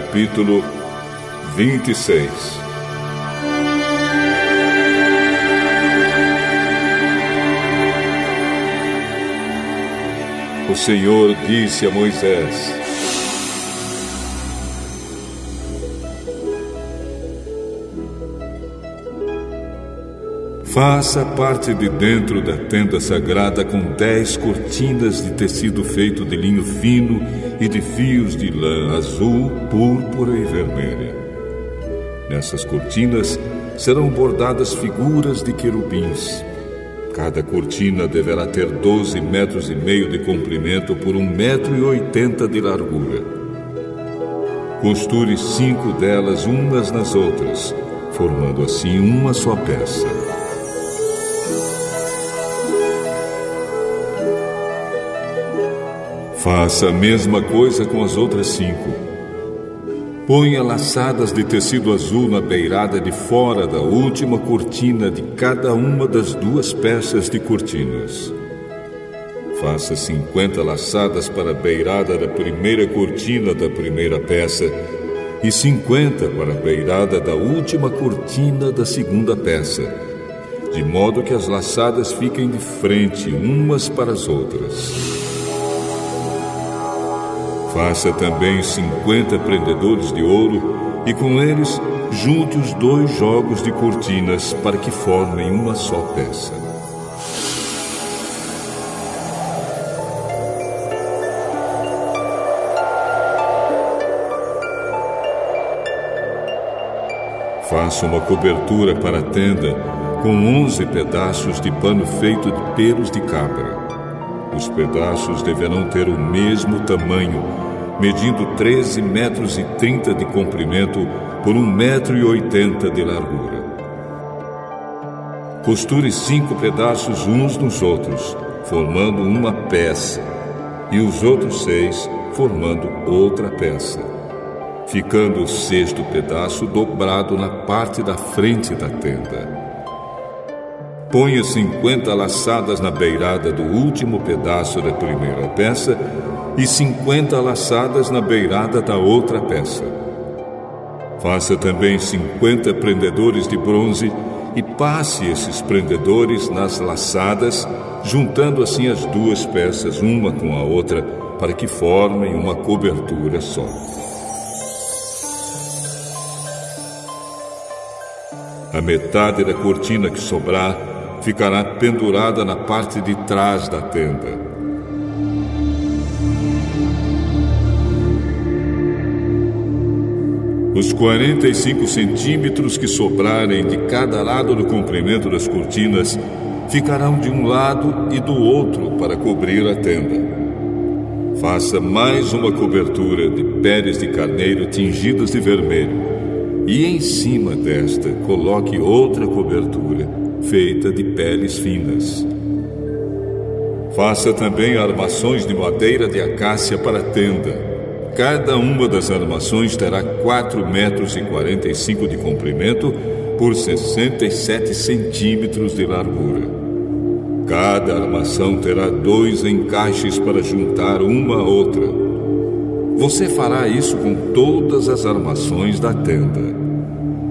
Capítulo 26. O Senhor disse a Moisés: faça a parte de dentro da tenda sagrada com 10 cortinas de tecido feito de linho fino e de fios de lã azul, púrpura e vermelha. Nessas cortinas serão bordadas figuras de querubins. Cada cortina deverá ter 12,5 metros de comprimento por 1,80 metro de largura. Costure 5 delas umas nas outras, formando assim uma só peça. Faça a mesma coisa com as outras 5. Ponha laçadas de tecido azul na beirada de fora da última cortina de cada uma das 2 peças de cortinas. Faça 50 laçadas para a beirada da primeira cortina da primeira peça e 50 para a beirada da última cortina da segunda peça, de modo que as laçadas fiquem de frente umas para as outras. Faça também 50 prendedores de ouro e com eles junte os 2 jogos de cortinas para que formem uma só peça. Faça uma cobertura para a tenda com 11 pedaços de pano feito de pelos de cabra. Os pedaços deverão ter o mesmo tamanho, medindo 13,30 metros de comprimento por 1,80 metro de largura. Costure 5 pedaços uns nos outros, formando uma peça, e os outros 6 formando outra peça, ficando o 6º pedaço dobrado na parte da frente da tenda. Ponha 50 laçadas na beirada do último pedaço da primeira peça e 50 laçadas na beirada da outra peça. Faça também 50 prendedores de bronze e passe esses prendedores nas laçadas, juntando assim as 2 peças uma com a outra, para que formem uma cobertura só. A metade da cortina que sobrar ficará pendurada na parte de trás da tenda. Os 45 centímetros que sobrarem de cada lado do comprimento das cortinas ficarão de um lado e do outro para cobrir a tenda. Faça mais uma cobertura de peles de carneiro tingidas de vermelho e em cima desta coloque outra cobertura feita de peles finas. Faça também armações de madeira de acácia para a tenda. Cada uma das armações terá 4,45 metros de comprimento por 67 centímetros de largura. Cada armação terá 2 encaixes para juntar uma a outra. Você fará isso com todas as armações da tenda.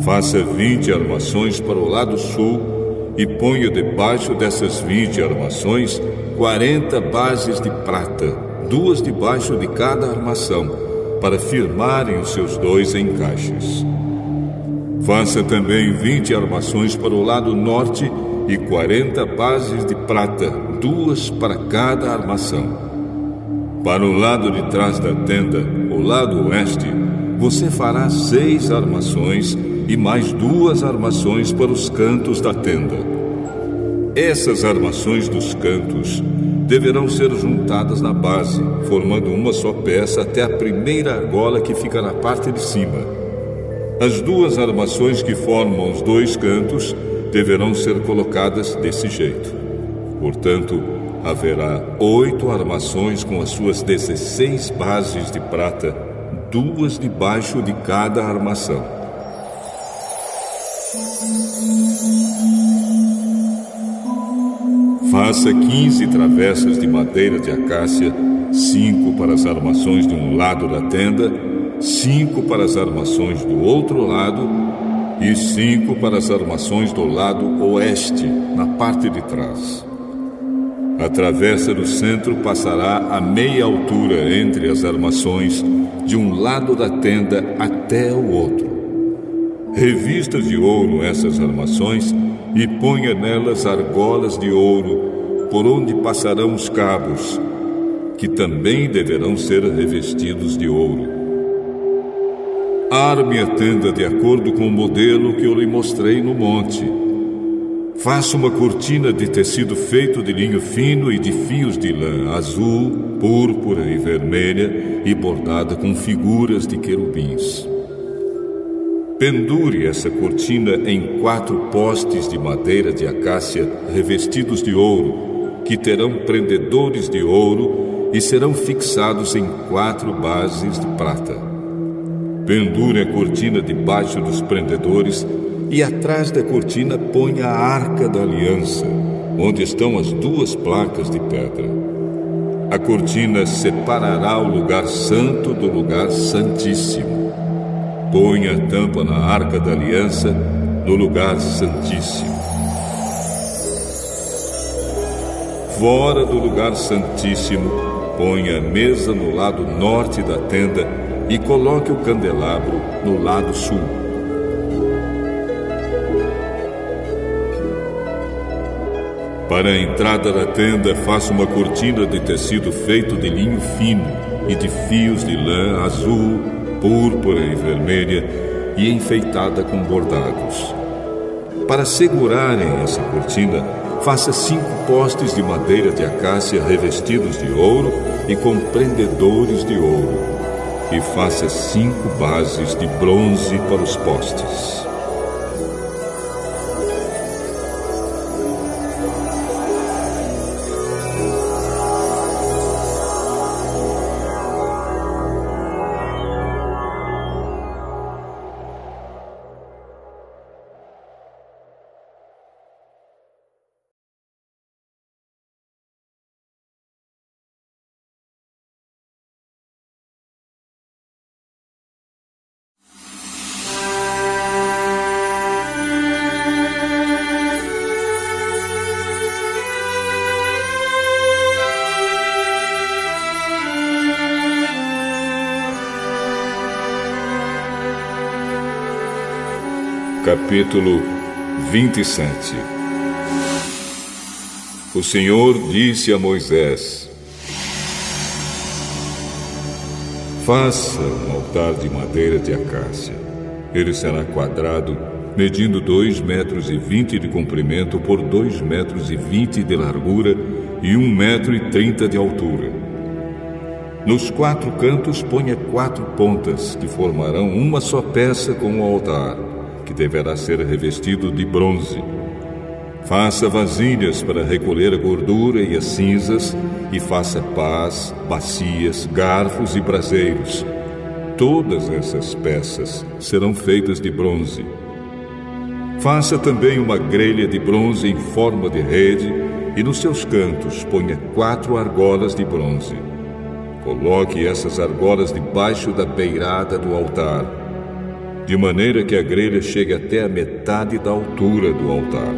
Faça 20 armações para o lado sul e ponha debaixo dessas 20 armações 40 bases de prata, 2 debaixo de cada armação, para firmarem os seus 2 encaixes. Faça também 20 armações para o lado norte e 40 bases de prata, 2 para cada armação. Para o lado de trás da tenda, o lado oeste, você fará 6 armações e mais 2 armações para os cantos da tenda. Essas armações dos cantos deverão ser juntadas na base, formando uma só peça até a primeira argola que fica na parte de cima. As 2 armações que formam os 2 cantos deverão ser colocadas desse jeito. Portanto, haverá 8 armações com as suas 16 bases de prata, 2 debaixo de cada armação. Faça 15 travessas de madeira de acácia, 5 para as armações de um lado da tenda 5 para as armações do outro lado e 5 para as armações do lado oeste, na parte de trás. A travessa do centro passará a meia altura entre as armações, de um lado da tenda até o outro. Revista de ouro essas armações e ponha nelas argolas de ouro, por onde passarão os cabos, que também deverão ser revestidos de ouro. Arme a tenda de acordo com o modelo que eu lhe mostrei no monte. Faça uma cortina de tecido feito de linho fino e de fios de lã azul, púrpura e vermelha e bordada com figuras de querubins. Pendure essa cortina em 4 postes de madeira de acácia revestidos de ouro, que terão prendedores de ouro e serão fixados em 4 bases de prata. Pendure a cortina debaixo dos prendedores e atrás da cortina ponha a arca da aliança, onde estão as 2 placas de pedra. A cortina separará o lugar santo do lugar santíssimo. Ponha a tampa na arca da aliança, no lugar santíssimo. Fora do lugar santíssimo, ponha a mesa no lado norte da tenda e coloque o candelabro no lado sul. Para a entrada da tenda, faça uma cortina de tecido feito de linho fino e de fios de lã azul, púrpura e vermelha e enfeitada com bordados. Para segurarem essa cortina, faça 5 postes de madeira de acácia revestidos de ouro e com prendedores de ouro. E faça 5 bases de bronze para os postes. Capítulo 27. O Senhor disse a Moisés: faça um altar de madeira de acácia. Ele será quadrado, medindo 2,20 metros de comprimento por 2,20 metros de largura e 1,30 metro de altura. Nos 4 cantos ponha 4 pontas, que formarão uma só peça com o altar, que deverá ser revestido de bronze. Faça vasilhas para recolher a gordura e as cinzas, e faça pás, bacias, garfos e braseiros. Todas essas peças serão feitas de bronze. Faça também uma grelha de bronze em forma de rede, e nos seus cantos ponha 4 argolas de bronze. Coloque essas argolas debaixo da beirada do altar, de maneira que a grelha chegue até a metade da altura do altar.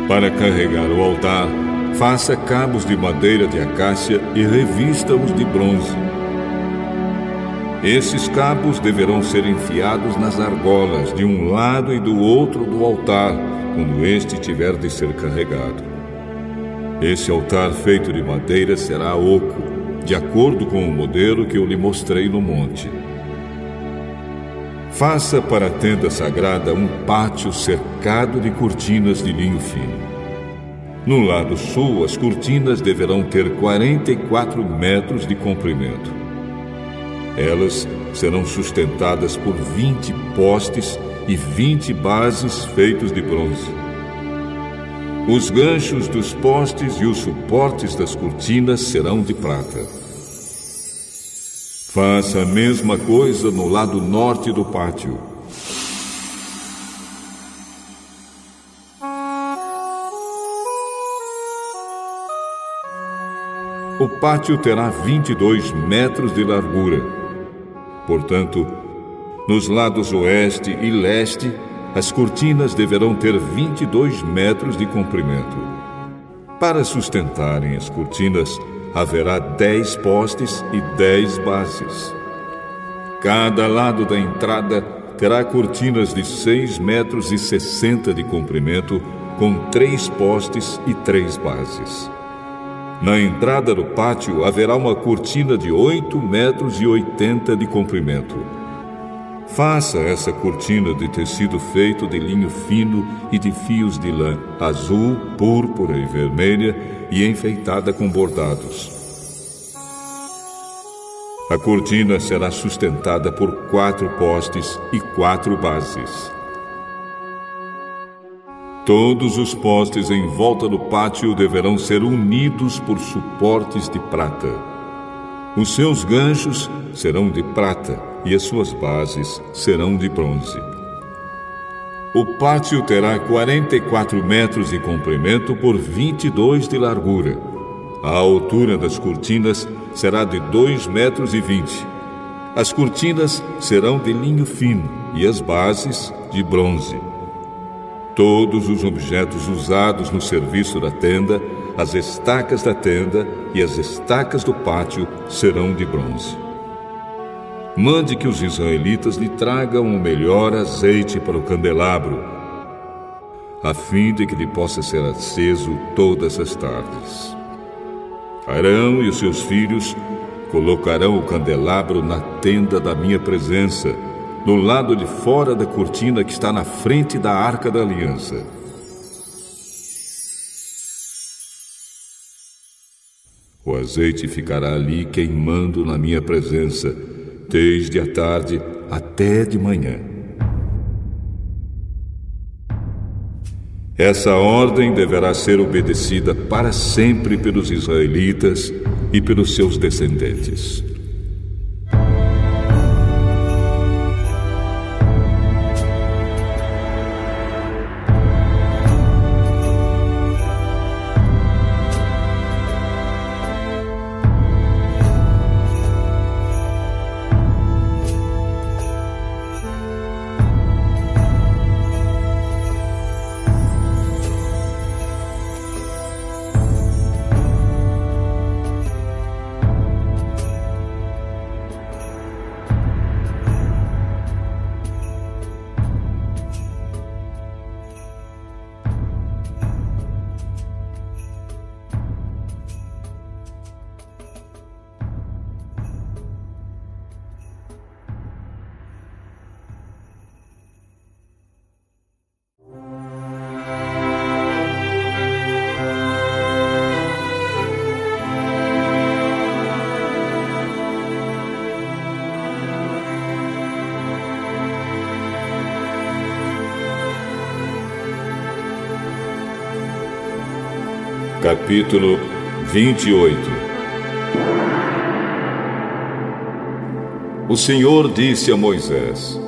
Para carregar o altar, faça cabos de madeira de acácia e revista-os de bronze. Esses cabos deverão ser enfiados nas argolas de um lado e do outro do altar, quando este tiver de ser carregado. Esse altar feito de madeira será oco, de acordo com o modelo que eu lhe mostrei no monte. Faça para a tenda sagrada um pátio cercado de cortinas de linho fino. No lado sul, as cortinas deverão ter 44 metros de comprimento. Elas serão sustentadas por 20 postes e 20 bases feitos de bronze. Os ganchos dos postes e os suportes das cortinas serão de prata. Faça a mesma coisa no lado norte do pátio. O pátio terá 22 metros de largura. Portanto, nos lados oeste e leste, as cortinas deverão ter 22 metros de comprimento. Para sustentarem as cortinas, haverá 10 postes e 10 bases. Cada lado da entrada terá cortinas de 6,60 metros de comprimento, com 3 postes e 3 bases. Na entrada do pátio haverá uma cortina de 8,80 metros de comprimento. Faça essa cortina de tecido feito de linho fino e de fios de lã azul, púrpura e vermelha e enfeitada com bordados. A cortina será sustentada por 4 postes e 4 bases. Todos os postes em volta do pátio deverão ser unidos por suportes de prata. Os seus ganchos serão de prata e as suas bases serão de bronze. O pátio terá 44 metros de comprimento por 22 de largura. A altura das cortinas será de 2,20 metros. As cortinas serão de linho fino e as bases de bronze. Todos os objetos usados no serviço da tenda, as estacas da tenda e as estacas do pátio serão de bronze. Mande que os israelitas lhe tragam o melhor azeite para o candelabro, a fim de que lhe possa ser aceso todas as tardes. Arão e os seus filhos colocarão o candelabro na tenda da minha presença, no lado de fora da cortina que está na frente da Arca da Aliança. O azeite ficará ali queimando na minha presença, desde a tarde até de manhã. Essa ordem deverá ser obedecida para sempre pelos israelitas e pelos seus descendentes. Capítulo 28. O Senhor disse a Moisés: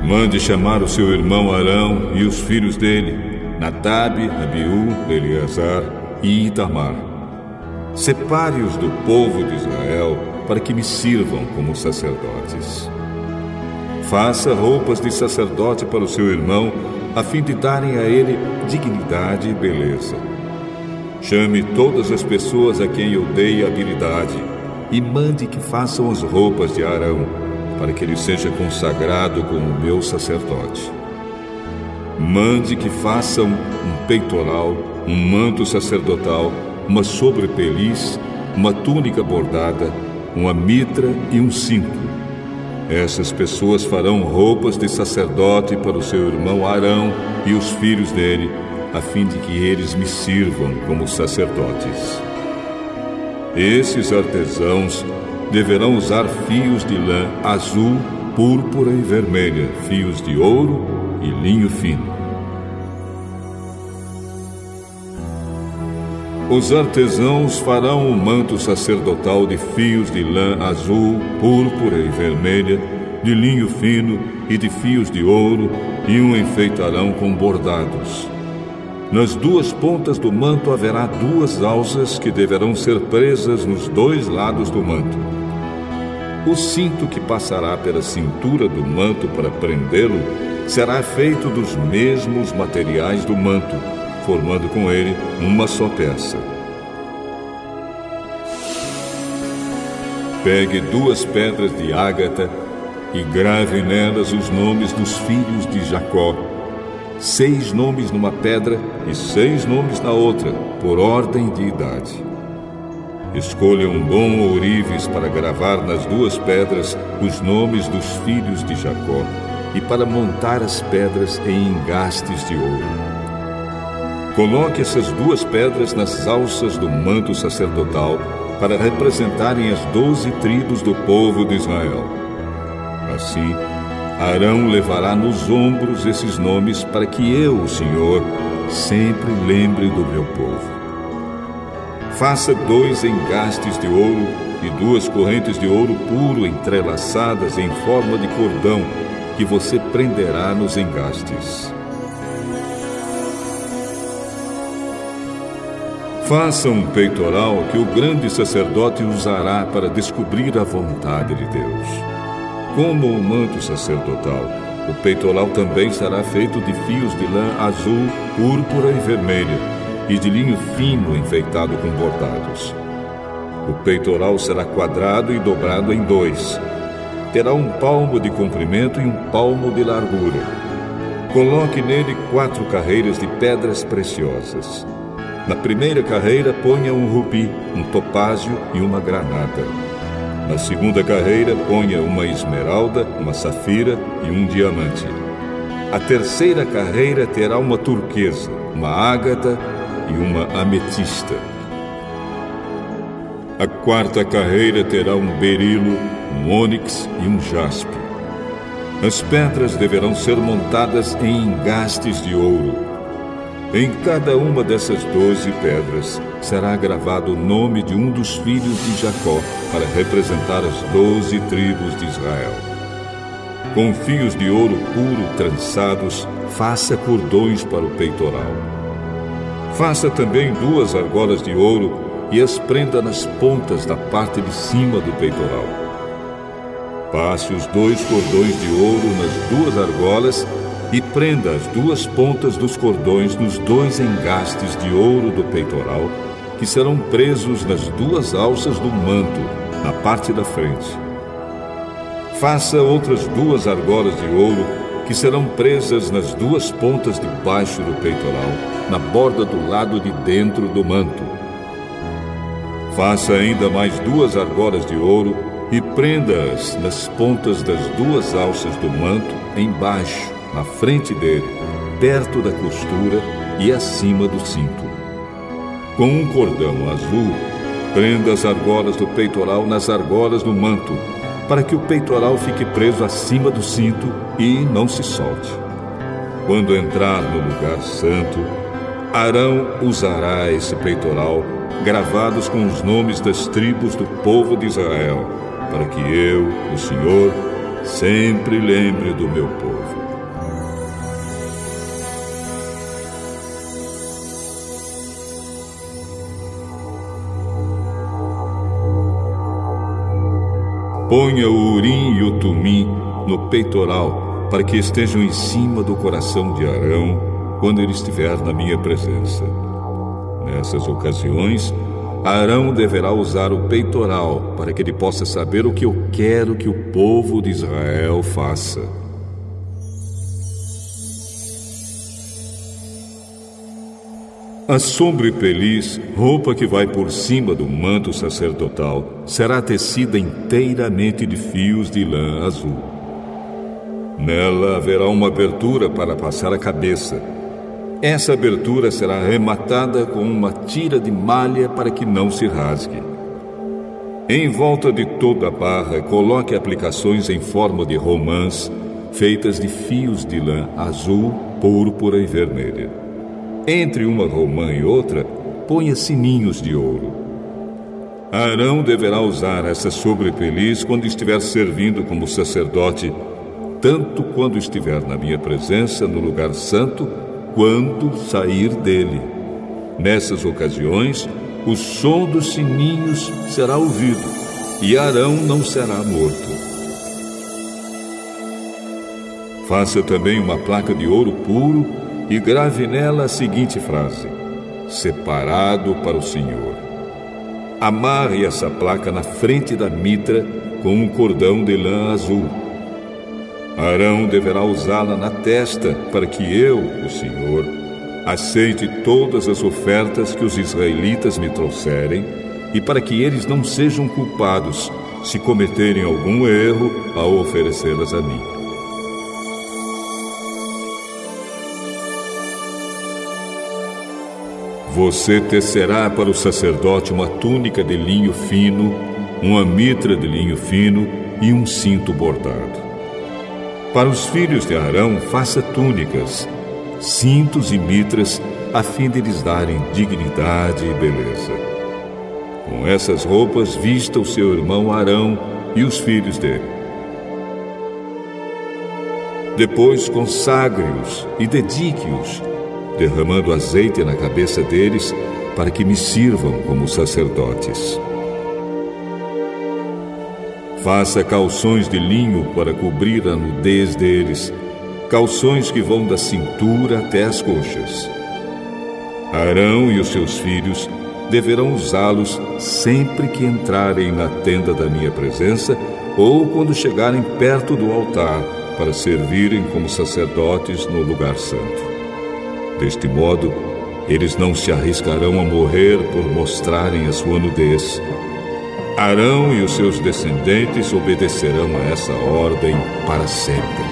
mande chamar o seu irmão Arão e os filhos dele, Nadab, Abiú, Eleazar e Itamar. Separe-os do povo de Israel para que me sirvam como sacerdotes. Faça roupas de sacerdote para o seu irmão, a fim de darem a ele dignidade e beleza. Chame todas as pessoas a quem eu dei habilidade e mande que façam as roupas de Arão, para que ele seja consagrado como meu sacerdote. Mande que façam um peitoral, um manto sacerdotal, uma sobrepeliz, uma túnica bordada, uma mitra e um cinto. Essas pessoas farão roupas de sacerdote para o seu irmão Arão e os filhos dele, a fim de que eles me sirvam como sacerdotes. Esses artesãos deverão usar fios de lã azul, púrpura e vermelha, fios de ouro e linho fino. Os artesãos farão um manto sacerdotal de fios de lã azul, púrpura e vermelha, de linho fino e de fios de ouro, e o enfeitarão com bordados. Nas duas pontas do manto haverá 2 alças que deverão ser presas nos 2 lados do manto. O cinto que passará pela cintura do manto para prendê-lo será feito dos mesmos materiais do manto, formando com ele uma só peça. Pegue 2 pedras de ágata e grave nelas os nomes dos filhos de Jacó, 6 nomes numa pedra e 6 nomes na outra, por ordem de idade. Escolha um bom ourives para gravar nas 2 pedras os nomes dos filhos de Jacó e para montar as pedras em engastes de ouro. Coloque essas 2 pedras nas alças do manto sacerdotal para representarem as 12 tribos do povo de Israel. Assim, Arão levará nos ombros esses nomes para que eu, o Senhor, sempre lembre do meu povo. Faça 2 engastes de ouro e 2 correntes de ouro puro entrelaçadas em forma de cordão que você prenderá nos engastes. Faça um peitoral que o grande sacerdote usará para descobrir a vontade de Deus. Como o manto sacerdotal, o peitoral também será feito de fios de lã azul, púrpura e vermelha, e de linho fino enfeitado com bordados. O peitoral será quadrado e dobrado em 2. Terá 1 palmo de comprimento e 1 palmo de largura. Coloque nele 4 carreiras de pedras preciosas. Na primeira carreira, ponha um rubi, um topázio e uma granada. Na segunda carreira, ponha uma esmeralda, uma safira e um diamante. A terceira carreira terá uma turquesa, uma ágata e uma ametista. A quarta carreira terá um berilo, um ônix e um jaspe. As pedras deverão ser montadas em engastes de ouro. Em cada uma dessas 12 pedras será gravado o nome de um dos filhos de Jacó para representar as 12 tribos de Israel. Com fios de ouro puro trançados, faça cordões para o peitoral. Faça também 2 argolas de ouro e as prenda nas pontas da parte de cima do peitoral. Passe os 2 cordões de ouro nas 2 argolas e prenda as 2 pontas dos cordões nos 2 engastes de ouro do peitoral, que serão presos nas 2 alças do manto, na parte da frente. Faça outras 2 argolas de ouro, que serão presas nas 2 pontas de baixo do peitoral, na borda do lado de dentro do manto. Faça ainda mais 2 argolas de ouro e prenda-as nas pontas das 2 alças do manto, embaixo, na frente dele, perto da costura e acima do cinto. Com um cordão azul, prenda as argolas do peitoral nas argolas do manto, para que o peitoral fique preso acima do cinto e não se solte. Quando entrar no lugar santo, Arão usará esse peitoral gravados com os nomes das tribos do povo de Israel, para que eu, o Senhor, sempre lembre do meu povo. Ponha o urim e o tumim no peitoral, para que estejam em cima do coração de Arão, quando ele estiver na minha presença. Nessas ocasiões, Arão deverá usar o peitoral, para que ele possa saber o que eu quero que o povo de Israel faça. A sobrepeliz, roupa que vai por cima do manto sacerdotal, será tecida inteiramente de fios de lã azul. Nela haverá uma abertura para passar a cabeça. Essa abertura será rematada com uma tira de malha para que não se rasgue. Em volta de toda a barra, coloque aplicações em forma de romãs, feitas de fios de lã azul, púrpura e vermelha. Entre uma romã e outra, ponha sininhos de ouro. Arão deverá usar essa sobrepeliz quando estiver servindo como sacerdote, tanto quando estiver na minha presença no lugar santo, quando sair dele. Nessas ocasiões, o som dos sininhos será ouvido, e Arão não será morto. Faça também uma placa de ouro puro e grave nela a seguinte frase: separado para o Senhor. Amarre essa placa na frente da mitra com um cordão de lã azul. Arão deverá usá-la na testa para que eu, o Senhor, aceite todas as ofertas que os israelitas me trouxerem e para que eles não sejam culpados se cometerem algum erro ao oferecê-las a mim. Você tecerá para o sacerdote uma túnica de linho fino, uma mitra de linho fino e um cinto bordado. Para os filhos de Arão, faça túnicas, cintos e mitras, a fim de lhes darem dignidade e beleza. Com essas roupas, vista o seu irmão Arão e os filhos dele. Depois, consagre-os e dedique-os, derramando azeite na cabeça deles, para que me sirvam como sacerdotes. Faça calções de linho para cobrir a nudez deles, calções que vão da cintura até as coxas. Arão e os seus filhos deverão usá-los sempre que entrarem na tenda da minha presença ou quando chegarem perto do altar para servirem como sacerdotes no lugar santo. Deste modo, eles não se arriscarão a morrer por mostrarem a sua nudez. Arão e os seus descendentes obedecerão a essa ordem para sempre.